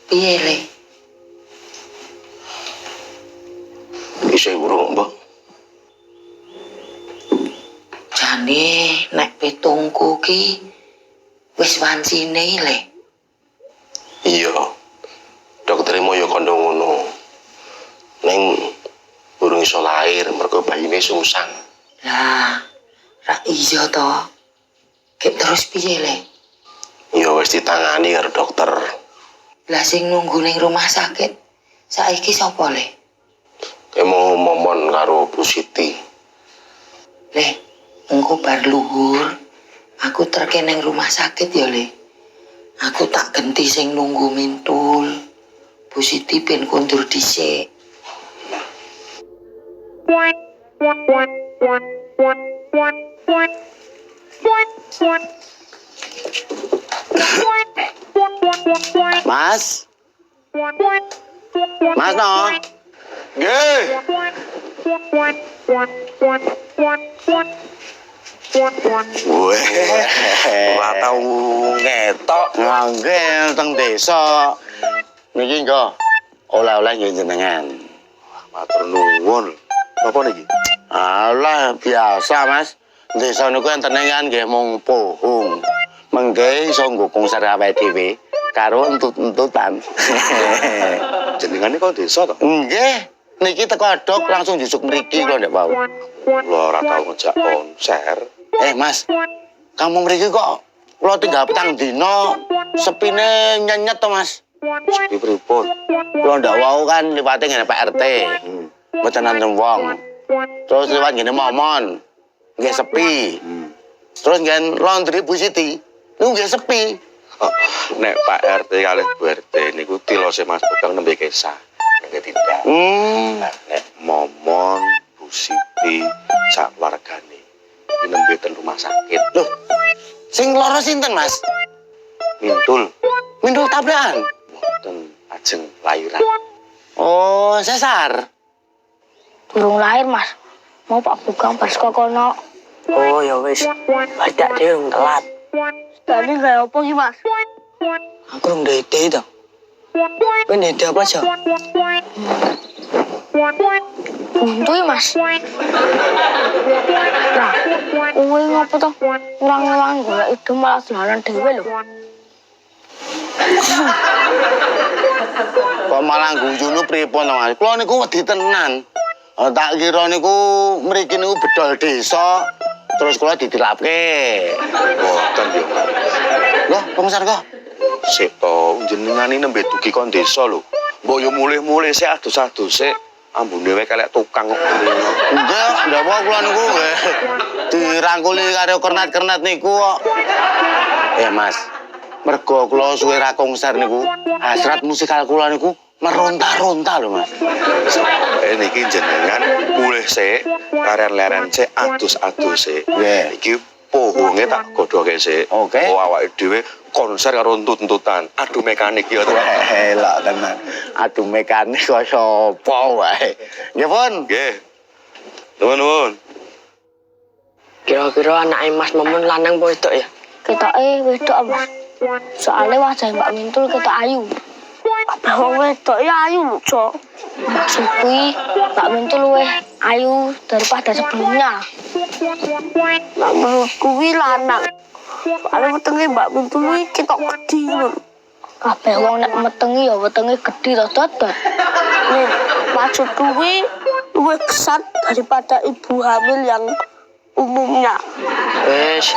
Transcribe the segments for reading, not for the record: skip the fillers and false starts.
Piye le? Isih urung, Mbak. Jane nek petungku ki wis wancine le. Iya. Dokter mau yo kondo ngono. Neng urung iso lahir mergo bayine sungsang. Lah, ra iya to. Kek terus piye le? Ya wis ditangani karo dokter. Lah sing nunggu ning rumah sakit saiki sapa le? Mau momon karo Bu Siti. Le, engko bar luhur aku terke ning rumah sakit ya le. Aku tak genti sing nunggu mintul. Bu Siti ben kondur dhisik. Mas. Mas no. Nggih. Ora tau ngetok nggih teng desa. Niki nggo oleh-oleh nggih jenengan. Matur nuwun. Apa niki? Alah biasa, Mas. Desa niku entene kan nggih mung pohong. Mengke iso nggo konsar awake dhewe karo entut-entutan. Jenengane kok desa to? Nggih. Niki teko adok langsung jusuk mriki kula ndak wau. Lho ora tau ngejak konser. Mas, kamu mriki kok kula tinggal petang dina sepine nyenyet to, Mas. Sepi pripun? Kula ndak wau kan liwate ngene Pak RT. Mboten nonton wong. Terus liwat ngene momon. Nggih sepi. Terus nggen laundry Bu Siti. Niku nggih sepi. Oh, nek Pak RT kalih Bu RT niku tilose Mas Bukang nembe kesah. Nggih tindak. Nah, nek momon Bu Siti sak keluargane iki nembe ten rumah sakit. Loh, sing lara sinten, Mas? Mintul. Mintul tabrakan. Mboten ajeng lahiran. Oh, sesar. Durung lahir, Mas. Mau Pak Bugang pas kok kono. Oh ya wis, badak dhewe telat. Tadi gak apa sih, Mas? Aku rung dete to. Kowe dete apa aja? Buntu ya, Mas. Lah, kowe ngopo to? Urang-urang golek itu malah dolanan dhewe lho. Kok malah guyune pripun to, Mas? Kula niku wedi tenan. Tak kira niku mriki niku bedol desa. Terus kula ditilapke. Mboten yo, Mas. Loh, Komisar kok? Sik to jenengane nembe dugi kon desa lho. Mbok yo mulih-mulih sik adus-adus sik. Ambune wae kalek tukang kok. Enggak, ndak apa kula niku nggih dirangkuli karo kernat-kernat niku kok. Mas, mergo kula suwe ra konser niku, hasrat musikal kula niku meronta-ronta lho, Mas. Niki jenengan mulih sik, leren-leren sik, adus-adus sik. Nggih. Iki pohonge tak godhoke sik. Oke. Oh awake dhewe konser karo entut-entutan. Aduh mekanik ya to. Lah tenan. Aduh mekanik kaya apa wae. Nggih, Pun. Nggih. Nuwun-nuwun. Kira-kira anake Mas Momon lanang apa wedok ya? Ketoke wedok, Mas. Soale wajah Mbak Mintul ketok ayu. Kabeh wong wedok ya ayu lho, Cok. Maksud kuwi Mbak Mintul luwih ayu daripada sebelumnya. Lah menurut kuwi lanang. Soale wetenge Mbak Mintul kuwi ketok gedhi lho. Kabeh wong nek metengi ya wetenge gedhi to dodot. Nih, maksud kuwi luwih kesat daripada ibu hamil yang umumnya. Wis,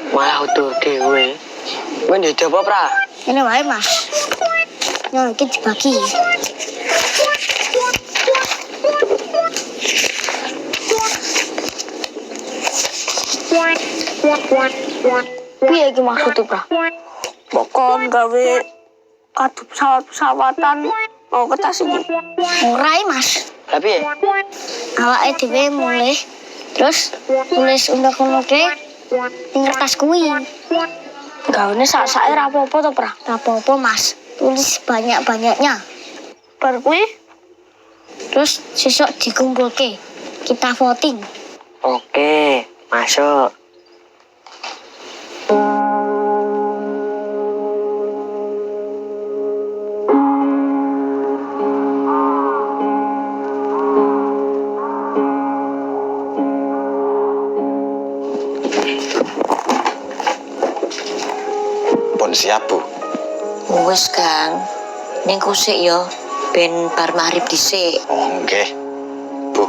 malah utuh dhewe. Kowe dete apa, Pra? Ini wae, Mas. Nah, iki dibagi. Piye iki maksudnya, Pra? Pokon gawe kado pesawat-pesawatan mau ke tas iki. Murai, Mas. Lah piye? Awake dhewe mulih terus tulis undang-undangke ning kertas kuwi. Gawene sak-sake ra apa-apa to, Pra? Ra apa-apa, Mas. Tulis banyak-banyaknya. Bar kuwi terus sesuk dikumpulke. Kita voting. Oke, masuk. siap, Bu. Wes Kang, ning kusik yo ben bar maghrib dhisik. Oh, nggih. Bu.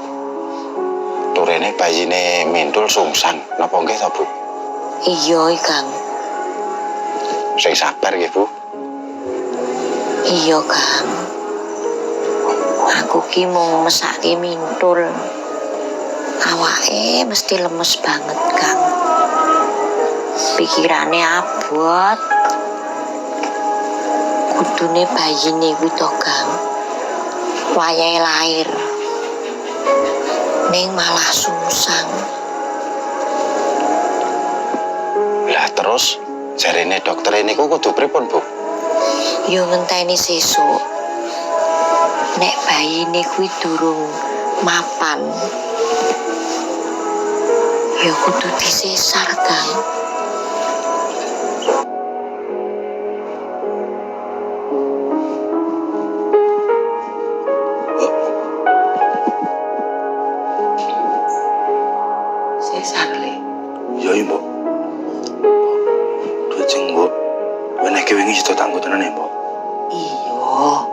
Turene bayine Mintul sungsan. Napa nggih to, Bu? Iya Kang. Sing sabar nggih, Bu. Iya Kang. Aku ki mau mesake Mintul. Awake mesti lemes banget Kang. Pikirane abot. Kudune bayine kuwi to Kang. Wayahe lair. Ning malah sungsang. Lah terus jarene dokter niku kudu pripun, Bu? Yo ngenteni sesuk. Nek bayine kuwi durung mapan. Ya kudu disesar, Kang. Sesar le. Ya iya, Mbok. Dujeng, Mbok. Wenehke wingi sida tanggo tenan ya, Mbok. Iya.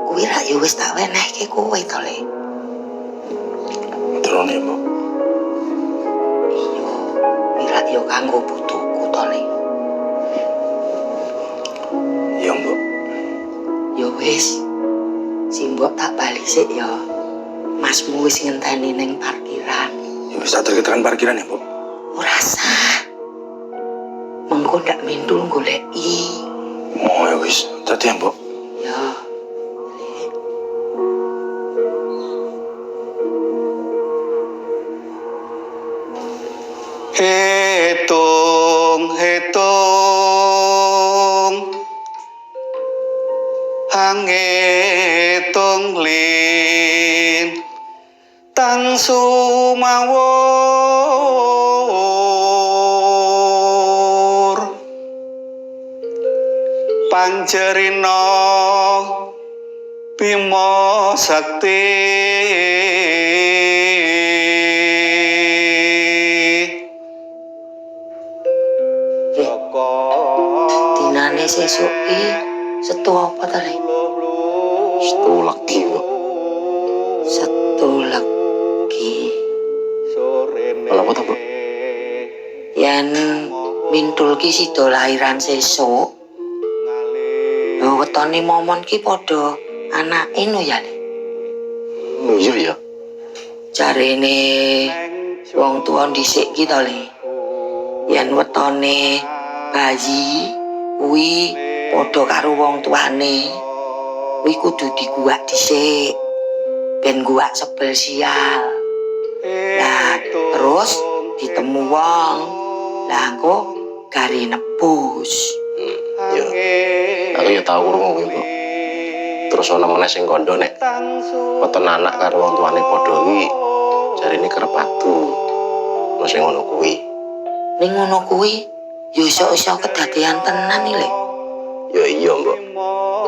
Kuwi rak ya wis tak wenehke kowe to le. Terus ya, Mbok. Iya. Kuwi rak ya kanggo butuhku to le. Iya, Mbok. Ya wis. Si mbok tak bali sik ya. Masmu wis ngenteni ning parkiran. Ya wis tak tekan parkiran ya, Mbok. Ora sah. Mengko ndak Mintul goleki. Oh, ya wis. Dadi ya, Mbok. Ya. Hitung hangitung lin tang sumawur panjerina Bima Sakti Dinane sesuk ki setu apa to le? Setu lagi, Mbok. Setu legi. Kenapa to, Mbok? Yen Mintul ki sida lairan sesuk. Lho wetone momon ki padha anake no ya le. Oh, iya ya. Jarene wong tuwa dhisik ki to le. Yen wetone bayi kuwi padha karo wong tuane. Kuwi kudu diguwak dhisik. Ben guwak sebel sial. Lah terus ditemu wong. Lah engko gari nebus. Ya. Aku ya tau krungu kuwi, Mbok. Terus ana meneh sing kandha nek weton anak karo wong tuane padha kuwi jarine kerep adu. Terus sing ngono kuwi. Ning ngono kuwi ya iso-iso kedadean tenan iki le. Ya iya, Mbok.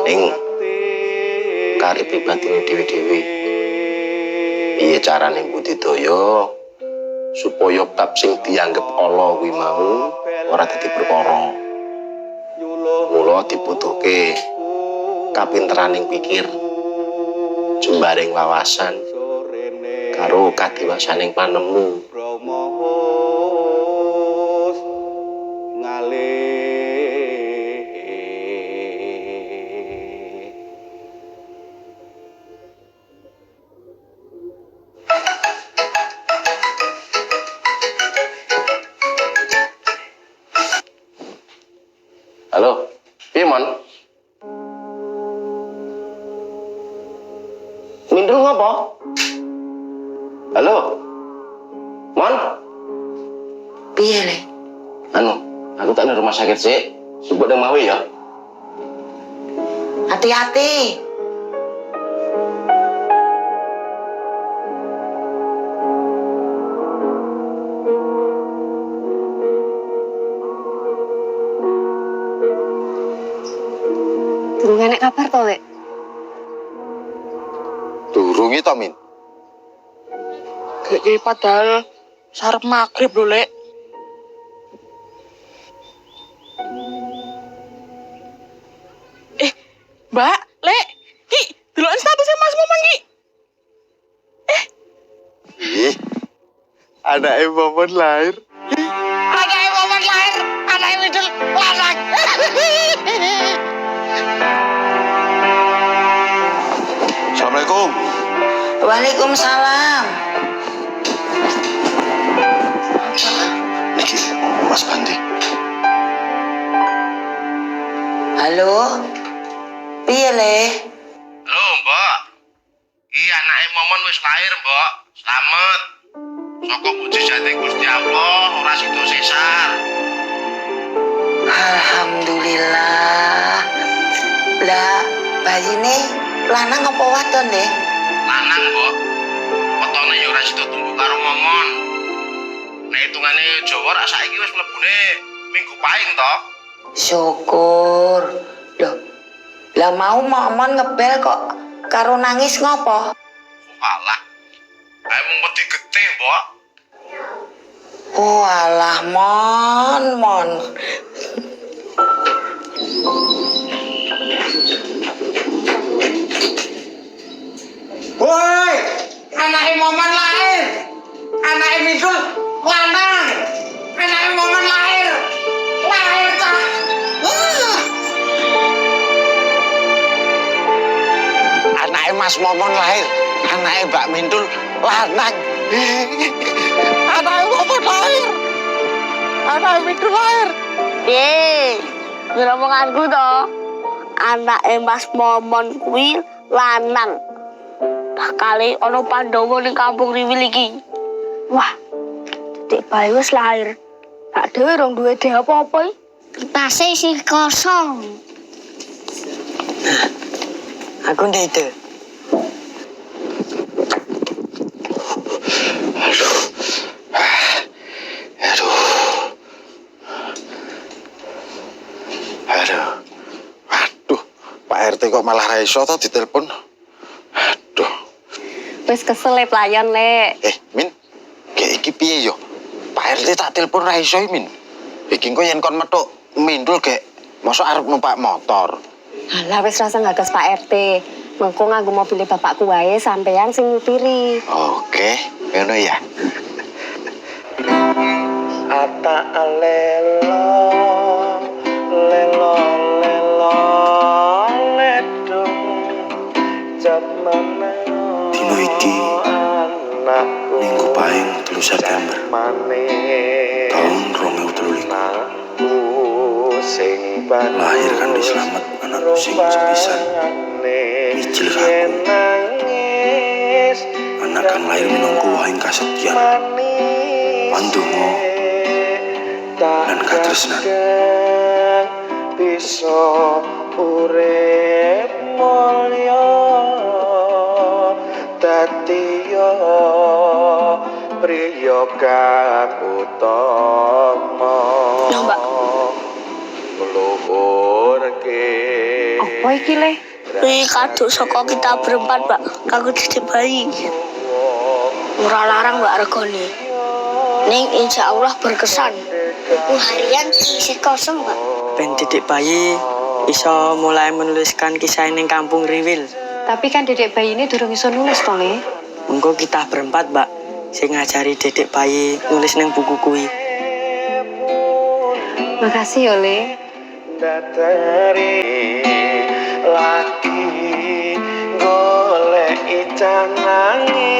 Ning kari pribadine dhewe-dhewe. Piye carane budidaya supaya bab sing dianggep ala kuwi mau ora dadi perkara. Mula dibutuhke kapinteraning pikir, jembaring wawasan karo kadiwasaning panemu. Halo, piye Mon? Mindul ngopo? Halo, Mon? Piye le? Aku tak nang rumah sakit sih. Sebut nang mawi ya. Hati-hati. Durung enek kabar to, Lek? Durung itu, Min. Kayak padahal sarep maghrib lho, Lek. Mbak, Lek, Ki, delok statusnya Mas Momon Ki. Ih, anaknya Momon lahir. Anaknya Momon lahir, anaknya Widul lanang. Assalamualaikum. Waalaikumsalam. Niki, Mas Bandi. Halo? Piye, Le? Lho, Mbok. Iki anake Momon wis lahir, Mbok. Slamet. Saka mujizate Gusti Allah ora sida sesar. Alhamdulillah. Lah, bayine lanang apa wadon, Le? Lanang, Mbok. Wetone ya ora sida tumbuh karo Momon. Nek hitungane Jawa rak saiki wis mlebune minggu paing to. Syukur. Loh, lah mau Momon ngebel kok karo nangis ngopo? Walah. Kayak mung wedi getih, Mbok. Oh alah, Mon. Woi, anaknya Momon lahir. Anaknya Midul lanang. Anaknya Momon lahir. Lahir tak. Anake Mas Momon lahir, anake Mbak Mintul lanang. Anake Momon lahir. Anake Mintul lahir. Piye? Ngomonganku to. Anake Mas Momon kuwi lanang. Kali ana Pandhawa ning Kampung Riwil iki. Wah, Dik bayi wis lahir. Tak dhewe rong duwe de apa-apa iki. Kertase isih kosong. Aku ndek ide. Aduh, Pak RT kok malah ra iso to ditelepon. Aduh. Wis kesel le pelayan, Le. Min, kayak iki piye yo? Pak RT tak telepon ra iso Min. Iki kok yen kon metuk Mindul gek mosok arep numpak motor. Alah wis rasa ngagas Pak RT. Mengko nganggo mobil bapakku wae sampean sing nyupiri. Oke, ngono ya. Ata alelo lelo ledung jamane Dino iki minggu paing 3 September tahun 2023. Lahir kan di Slamet anakku sing sepisan mijil aku. Anak kan lahir minangka wahing kasetyan pandonga lan katresnan. bisa urip mulya dadi yo priya kang utama. Ya, Mbak. Mluhurke Apa iki, Le? Kuwi kado saka kita berempat, Mbak. Kanggo Dik bayi. Ora larang, Mbak, regane. Ning insyaallah berkesan. Buku harian isi kosong, Mbak. Ben Didik bayi iso mulai menuliskan kisah ning Kampung Riwil. Tapi kan Dedek bayi ini durung iso nulis to, Le. Mengko kita berempat, Mbak, sing ngajari Didik bayi nulis ning buku kuwi. Makasih ya, Le. datari lagi golek icanange